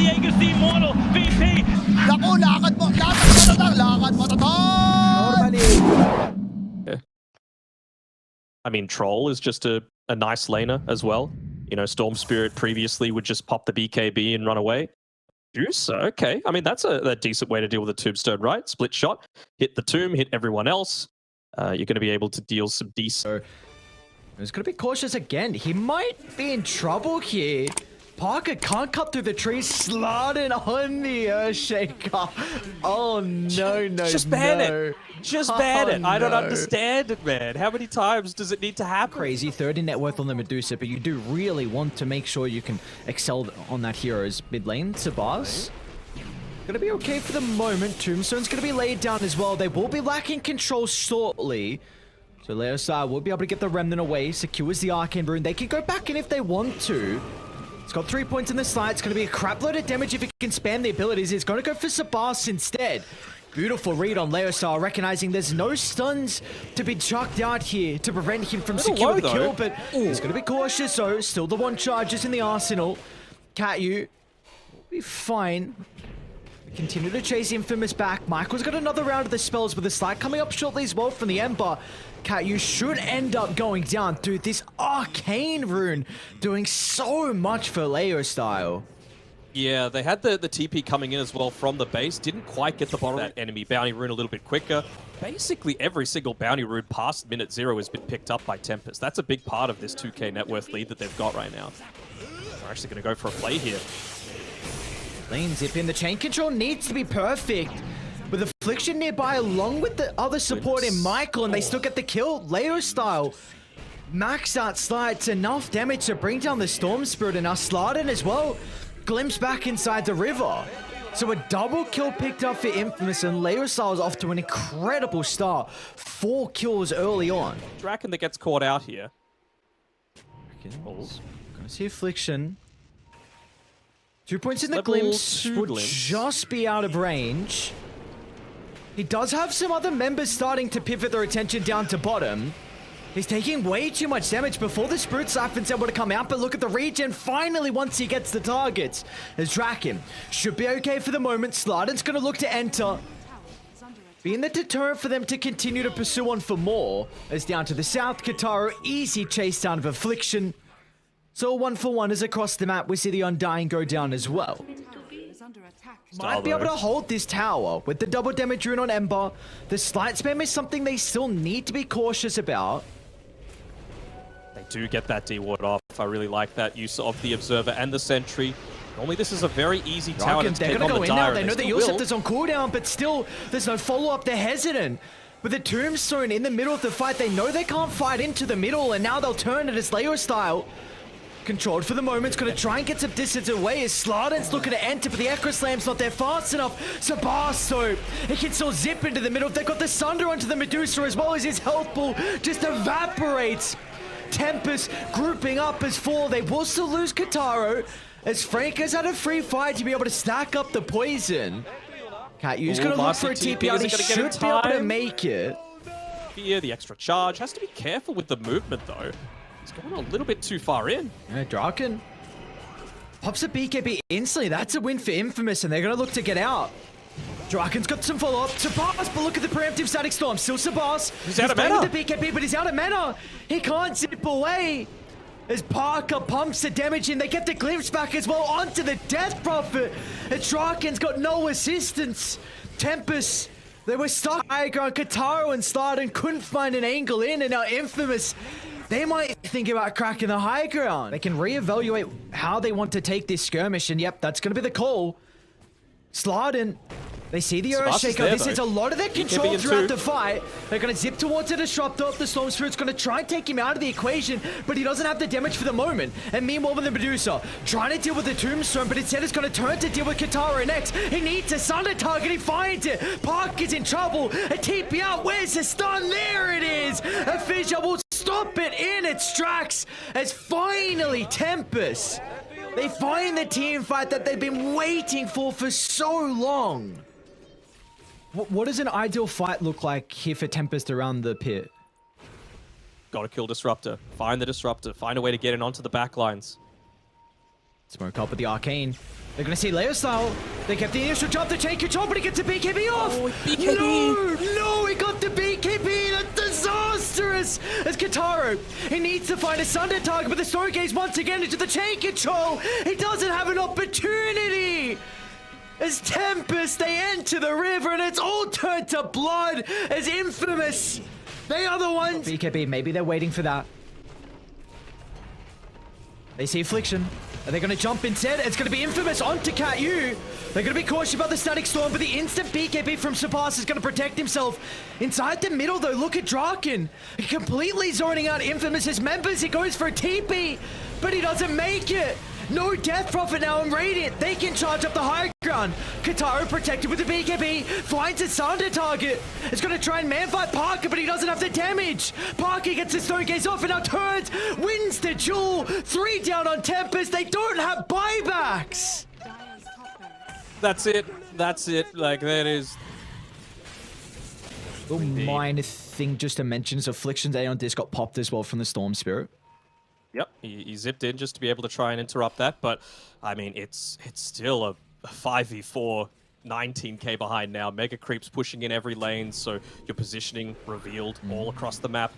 Diego's the immortal VP. Naku, lakad matatag! Yeah. I mean, Troll is just a nice laner as well. You know, Storm Spirit previously would just pop the BKB and run away. Juice, okay. I mean, that's a decent way to deal with a tombstone, right? Split shot, hit the tomb, hit everyone else. You're going to be able to deal some decent... He's going to be cautious again. He might be in trouble here. Parker can't cut through the trees. Sliding on the Earthshaker. Oh, no. Just ban it. Just ban it. I don't understand it, man. How many times does it need to happen? Crazy 30 net worth on the Medusa, but you do really want to make sure you can excel on that hero's mid lane. Sabas gonna be okay for the moment. Tombstone's gonna be laid down as well. They will be lacking control shortly. So Leosar will be able to get the Remnant away, secures the Arcane Rune. They can go back in if they want to. It's got 3 points in the slide. It's going to be a crap load of damage if it can spam the abilities. It's going to go for Sabas instead. Beautiful read on Leosar, recognizing there's no stuns to be chucked out here to prevent him from securing the kill, but he's going to be cautious, so still the one charges in the arsenal. Katyu will be fine. Continue to chase Infamous back. Michael's got another round of the spells with the slide coming up shortly as well from the Ember. Katyu should end up going down. Dude, this Arcane Rune doing so much for Leo style. Yeah, they had the TP coming in as well from the base. Didn't quite get the bottom of that enemy bounty rune a little bit quicker. Basically, every single bounty rune past minute 0 has been picked up by Tempest. That's a big part of this 2k net worth lead that they've got right now. They're actually going to go for a play here. Lane zip in. The chain control needs to be perfect. With Affliction nearby along with the other support in Michael, and they still get the kill. Leo style. Max out slides, enough damage to bring down the Storm Spirit, and now Slardin as well. Glimpse back inside the river. So a double kill picked up for Infamous, and Leo style is off to an incredible start. 4 kills early on. Draken that gets caught out here. Gonna see Affliction. 2 points in the glimpse would just be out of range. He does have some other members starting to pivot their attention down to bottom. He's taking way too much damage before the Spirit Siphon's able to come out, but look at the regen finally once he gets the targets. As Draken should be okay for the moment. Slardin's going to look to enter, being the deterrent for them to continue to pursue on for more. As down to the south, Kataro, easy chase down of Affliction. So 1-for-1 is across the map. We see the Undying go down as well. Might be able to hold this tower with the double damage rune on Ember. The slight spam is something they still need to be cautious about. They do get that D-ward off. I really like that use of the Observer and the Sentry. Normally this is a very easy tower to take on the Dire. They know that Yosef is on cooldown, but still there's no follow-up. They're hesitant. With the Tombstone in the middle of the fight, they know they can't fight into the middle, and now they'll turn it as Leo style. Controlled for the moment, it's going to try and get some distance away as Slardin's looking to enter, but the Echo Slam's not there fast enough. Sabasto, he can still zip into the middle. They've got the Sunder onto the Medusa as well as his health pool just evaporates. Tempest grouping up as 4. They will still lose Kataro as Frank has had a free fight to be able to stack up the poison. Katyu's going to look for a TP out. He should be able to make it. Here, the extra charge. Has to be careful with the movement though. He's going a little bit too far in. Yeah, Draken pops a BKB instantly. That's a win for Infamous, and they're going to look to get out. Draken's got some follow-up. Sabas, but look at the preemptive Static Storm. Still Sabas. He's out of mana. With the BKB, but he's out of mana. He can't zip away. As Parker pumps the damage in, they get the glimpse back as well onto the Death Prophet. And Draken's got no assistance. Tempest, they were stuck high ground. Kataro and Slardin couldn't find an angle in, and now Infamous, they might think about cracking the high ground. They can reevaluate how they want to take this skirmish, and yep, that's going to be the call. Slardin, they see the Earthshaker. This is a lot of their control throughout the fight. They're going to zip towards the Disruptor. The Storm Spirit's going to try and take him out of the equation, but he doesn't have the damage for the moment. And meanwhile, with the Medusa, trying to deal with the Tombstone, but instead it's going to turn to deal with Kataro next. He needs a Sunder target. He finds it. Park is in trouble. A TP out. Where's the stun? There it is. A Fissure will stop it in its tracks as finally Tempest, they find the team fight that they've been waiting for so long. What does an ideal fight look like here for Tempest around the pit? Gotta kill Disruptor. Find the Disruptor. Find a way to get in onto the backlines. Smoke up with the Arcane. They're going to see Leo style. They kept the initial jump to take control, but he gets the BKB off. Oh, BKB. No, he got the BKB. That's disastrous. As Kataro, he needs to find a Sunder target, but the Stargaze once again into the chain control. He doesn't have an opportunity. As Tempest, they enter the river, and it's all turned to blood as Infamous. They are the ones. BKB, maybe they're waiting for that. They see Affliction. Are they going to jump instead? It's going to be Infamous onto Cat U. They're going to be cautious about the Static Storm, but the instant BKB from Sabas is going to protect himself. Inside the middle, though, look at Draken. Completely zoning out Infamous's members. He goes for a TP, but he doesn't make it. No Death Prophet now in Radiant. They can charge up the high ground. Kataro protected with the BKB. Finds a Sunder target. It's going to try and man-fight Parker, but he doesn't have the damage. Parker gets the Stone Gaze off and now turns. Wins the duel. 3 down on Tempest. They don't have buybacks. That's it. That's it. Like, that is... Little minor thing just to mention is Affliction's Aeon Disc got popped as well from the Storm Spirit. Yep, he zipped in just to be able to try and interrupt that, but I mean, it's still a 5v4, 19k behind now. Mega Creeps pushing in every lane, so your positioning revealed all across the map.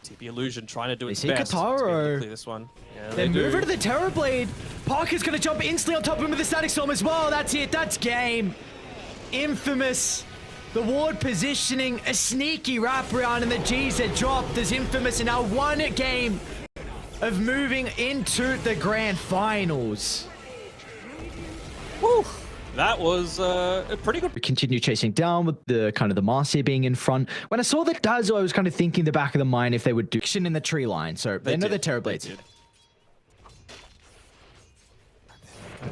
TP Illusion trying to do its best to be able to clear this one. Yeah, they move over to the Terror Blade. Parker's going to jump instantly on top of him with the Static Storm as well. That's it. That's game. Infamous. The ward positioning, a sneaky wraparound, and the G's are dropped as Infamous in our one game of moving into the grand finals. Woo! That was a pretty good... We continue chasing down with the kind of the Marcia being in front. When I saw the Dazzle, I was kind of thinking the back of the mind if they would do action in the tree line. So they know the Terror Blades.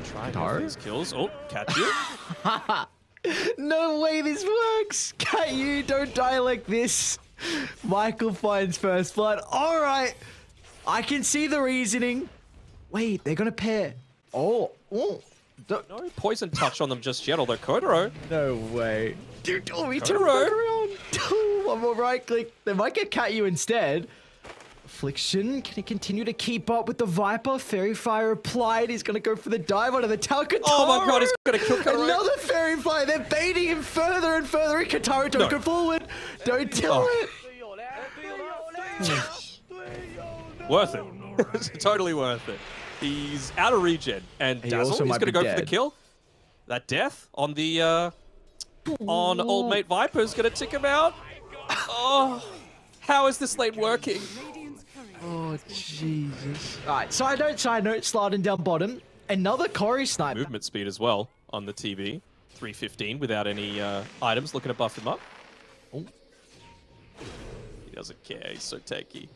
Try and get these kills. Oh, catch you. No way this works. Cat you, don't die like this. Michael finds first blood. All right. I can see the reasoning. Wait, they're going to pair. Oh. No poison touch on them just yet, although Kodoro. No way. Dude, we turn around. One more right click. They might get Cat you instead. Affliction, can he continue to keep up with the Viper? Fairy Fire applied. He's going to go for the dive onto the Talcataro. Oh my god, he's going to kill Kodoro. Another Fairy Fire. They're baiting him further and further. Kataro, don't go forward. Don't tell it. Worth it. Totally worth it. He's out of regen, and Dazzle is going to go for the kill. That death on the on old mate Viper is going to tick him out. Oh, how is this lane working? Oh Jesus! All right, side note, sliding down bottom. Another Corey snipe. Movement speed as well on the TV. 315 without any items. Looking to buff him up. Oh. He doesn't care. He's so techy.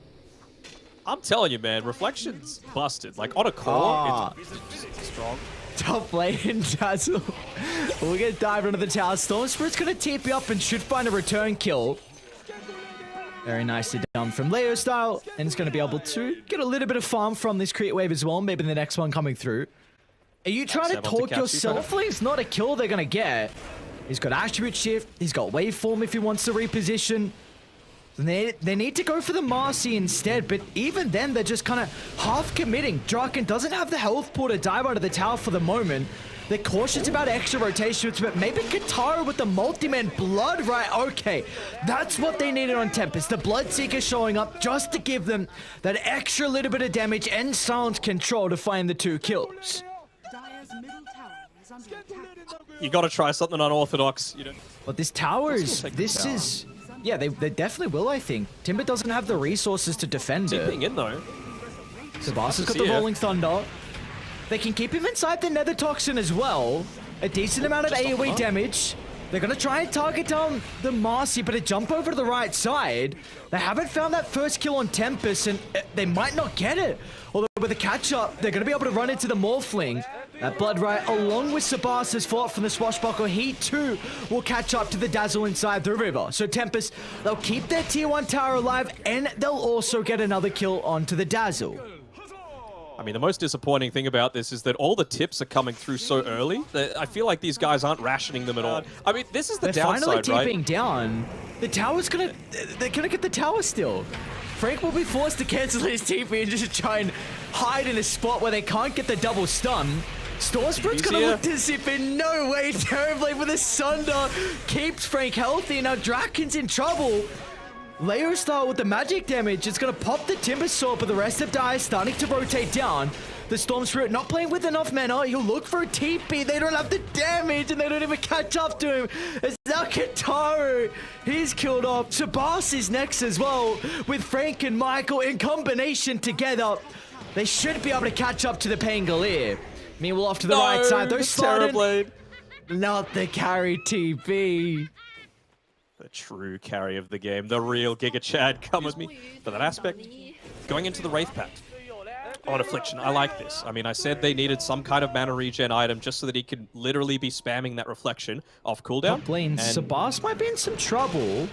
I'm telling you, man, Reflection's busted. Like, on a core, it's strong. Top lane, Dazzle. We'll get dived into the tower. Storm Spirit's going to TP up and should find a return kill. Very nicely done from Leo style. And it's going to be able to get a little bit of farm from this crit wave as well. Maybe the next one coming through. Are you trying to talk yourself? It's not a kill they're going to get. He's got attribute shift. He's got waveform if he wants to reposition. They need to go for the Marcy instead, but even then, they're just kind of half committing. Draken doesn't have the health pool to dive out of the tower for the moment. They're cautious about extra rotations, but maybe Katara with the multi-man blood, right? Okay, that's what they needed on Tempest. The Bloodseeker showing up just to give them that extra little bit of damage and silence control to find the 2 kills. You got to try something unorthodox. You know. But this tower is... Yeah, they definitely will, I think. Timber doesn't have the resources to defend it. Tipping in, though. Sabas has got the Rolling Thunder. They can keep him inside the Nether Toxin as well. A decent amount of AoE damage. They're going to try and target down the Marcy, but a jump over to the right side. They haven't found that first kill on Tempest, and they might not get it. Although with a catch-up, they're going to be able to run into the Morphling. That Blood Riot, along with Sabas, has fought from the Swashbuckle. He, too, will catch up to the Dazzle inside the river. So Tempest, they'll keep their Tier 1 tower alive, and they'll also get another kill onto the Dazzle. I mean, the most disappointing thing about this is that all the tips are coming through so early that I feel like these guys aren't rationing them at all. I mean, this is the downside, right? They're finally TPing down. The tower's they're gonna get the tower still. Frank will be forced to cancel his TP and just try and hide in a spot where they can't get the double stun. Stormspirit's gonna look to zip in. No way, terribly with a Sunder. Keeps Frank healthy. Now Draken's in trouble. Layer style with the magic damage. It's gonna pop the Tempest sword, but the rest of Dire starting to rotate down. The Storm Spirit not playing with enough mana. He'll look for a TP. They don't have the damage, and they don't even catch up to him. It's now Kataru. He's killed off. Sabas is next as well, with Frank and Michael in combination together. They should be able to catch up to the Pangolier. Meanwhile, off to the right side, those sliding. Not the carry TP. The true carry of the game, the real Giga Chad, come with me for that aspect. Going into the Wraith Pact on Affliction, I like this. I mean, I said they needed some kind of mana regen item just so that he could literally be spamming that reflection off cooldown. Top lane, Sabas might be in some trouble.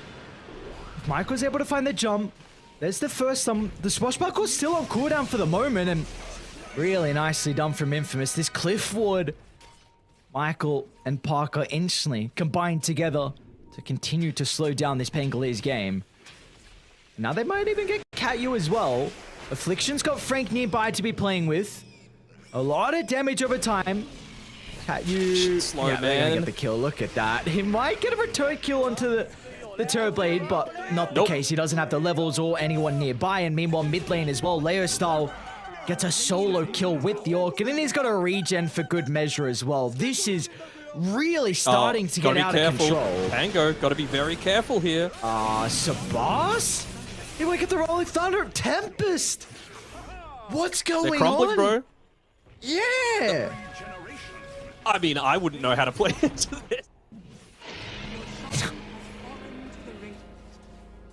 If Michael's able to find the jump, there's the first the Swashbuckle's still on cooldown for the moment, and really nicely done from Infamous. This Cliff Ward, Michael and Parker instantly combined together to continue to slow down this Pangolier's game. Now they might even get Katyu as well. Affliction's got Frank nearby to be playing with. A lot of damage over time. Katyu, slow, yeah, they're gonna get the kill. Look at that. He might get a return kill onto the Terrorblade, but not the case. He doesn't have the levels or anyone nearby. And meanwhile, mid lane as well, Leo Style gets a solo kill with the Orc, and then he's got a regen for good measure as well. This is really starting to get out of control. Pango, gotta be very careful here. Sabas? He won't get the Rolling Thunder. Tempest! What's going They're crumbling, on? bro. Yeah! I mean, I wouldn't know how to play into this.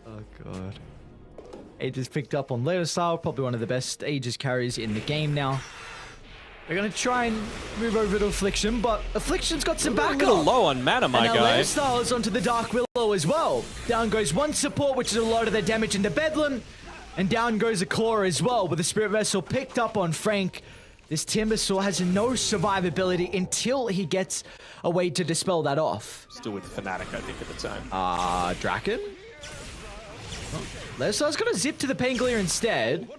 Oh, God. Aegis picked up on Leo Style, probably one of the best Aegis carries in the game now. They're going to try and move over to Affliction, but Affliction's got some backup. A little low on mana, my and guy. Leo Style is onto the Dark Willow as well. Down goes one support, which is a lot of the damage into Bedlam. And down goes a Claw as well, with the Spirit Vessel picked up on Frank. This Timbersaw has no survivability until he gets a way to dispel that off. Still with Fnatic, I think, at the time. Draken? Oh, Leo Style's going to zip to the Pangolier instead.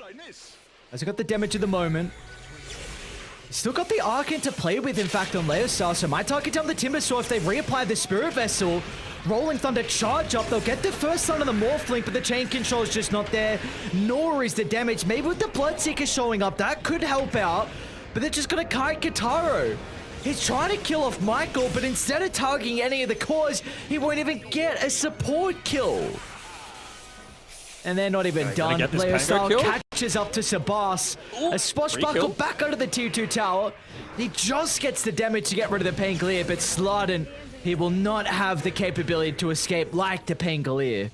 As he got the damage at the moment. Still got the Arcane to play with, in fact, on Leo Style, so might target down the Timbersaw if they reapply the Spirit Vessel. Rolling Thunder charge up, they'll get the first stun on the Morph Link, but the chain control is just not there, nor is the damage. Maybe with the Bloodseeker showing up, that could help out, but they're just gonna kite Kataru. He's trying to kill off Michael, but instead of targeting any of the cores, he won't even get a support kill. And they're not even done. Leo Style catches up to Sabas. A Swashbuckle back under the tier 2 tower. He just gets the damage to get rid of the Pangolier, but Slardin, he will not have the capability to escape like the Pangolier.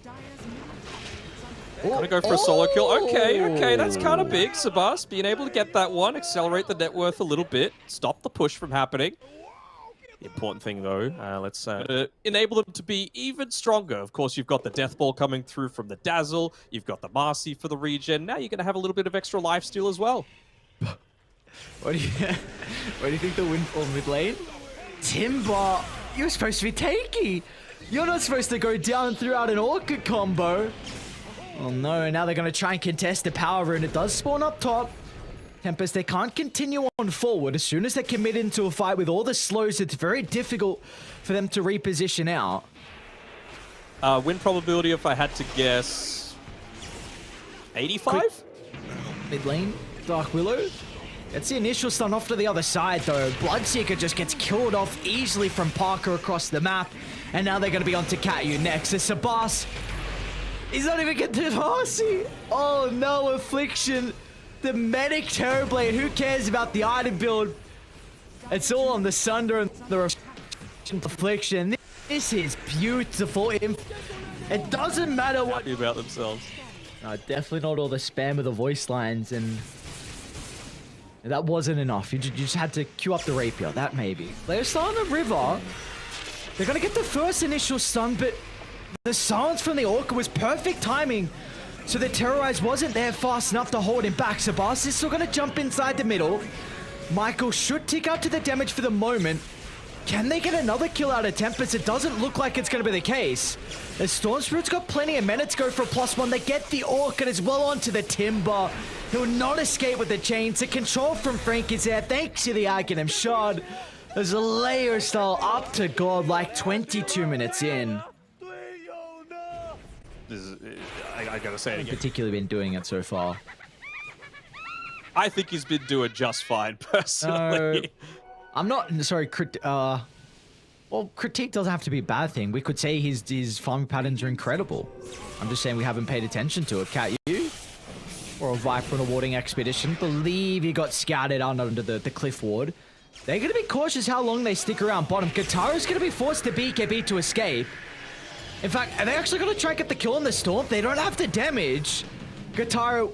Gonna go for a solo kill. Okay, that's kind of big. Sabas being able to get that one, accelerate the net worth a little bit, stop the push from happening. The important thing, though, let's enable them to be even stronger. Of course, you've got the Death Ball coming through from the Dazzle. You've got the Marcy for the regen. Now you're going to have a little bit of extra lifesteal as well. What do you think the windfall mid lane? Timber, you're supposed to be tanky. You're not supposed to go down throughout an Orchid combo. Oh no, now they're going to try and contest the power rune. It does spawn up top. Tempest, they can't continue on forward. As soon as they commit into a fight with all the slows, it's very difficult for them to reposition out. Win probability, if I had to guess, 85? Mid lane, Dark Willow. It's the initial stun off to the other side, though. Bloodseeker just gets killed off easily from Parker across the map. And now they're going to be on to Katyu next. As Sabas, he's not even getting to Marcy. Oh no, Affliction. The Medic Terrorblade, who cares about the item build? It's all on the Sunder and the Affliction. This is beautiful. It doesn't matter what... Happy about themselves. No, definitely not all the spam of the voice lines, and that wasn't enough. You just had to queue up the Rapier, that maybe. They're still on the river. They're gonna get the first initial stun, but the silence from the Orca was perfect timing. So the Terrorize wasn't there fast enough to hold him back. Sabas is still going to jump inside the middle. Michael should tick up to the damage for the moment. Can they get another kill out of Tempest? It doesn't look like it's going to be the case. As Storm Spirit's got plenty of minutes to go for a +1. They get the Orchid as well onto the Timber. He'll not escape with the chains. The control from Frank is there thanks to the Aghanim shot. There's a layer style up to God like 22 minutes in. I gotta say it again. Particularly been doing it so far. I think he's been doing just fine, personally. I'm not sorry. Well, critique doesn't have to be a bad thing. We could say his farming patterns are incredible. I'm just saying we haven't paid attention to it. Cat, you or a Viper on a warding expedition? Believe he got scouted out under the cliff ward. They're going to be cautious how long they stick around bottom. Guitara's going to be forced to BKB to escape. In fact, are they actually going to try and get the kill on the Storm? They don't have the damage. Guitar,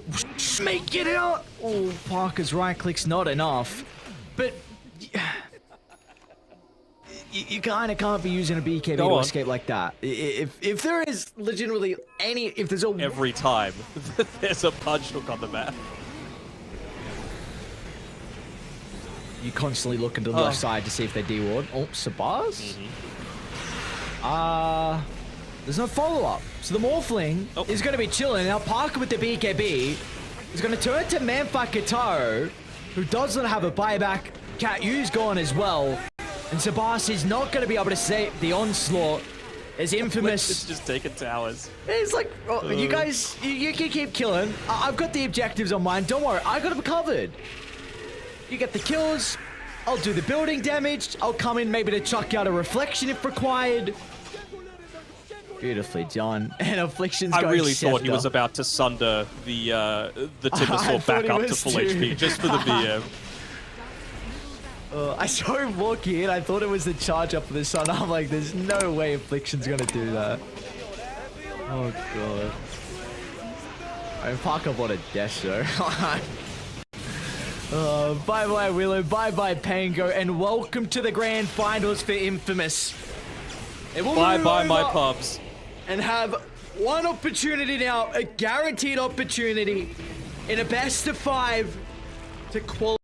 make it out. Oh, Parker's right click's not enough. But you kind of can't be using a BKB to escape like that. If there is legitimately if there's a... Every time there's a punch hook on the map. You constantly look into the left side to see if they de-ward. Oh, Sabaz? There's no follow-up. So the Morphling is going to be chilling. Now Parker with the BKB is going to turn to Manfight Guitaro, who does not have a buyback. Cat U's gone as well. And Sabas is not going to be able to save the onslaught. As Infamous... It's just taking towers. It's like, you guys, you can keep killing. I've got the objectives on mine. Don't worry, I got them covered. You get the kills. I'll do the building damage. I'll come in maybe to chuck out a reflection if required. Beautifully done. And Affliction's going I really thought he Scepter. was about to sunder the Timber Sword back up to full HP just for the VM. I saw him walk in. I thought it was the charge up for the sun. I'm like, there's no way Affliction's going to do that. Oh, God. I mean, Parker bought a death show. Bye-bye, Willow. Bye-bye, Pango. And welcome to the grand finals for Infamous. Bye-bye, my pubs. And have one opportunity now, a guaranteed opportunity in a best of 5 to qualify.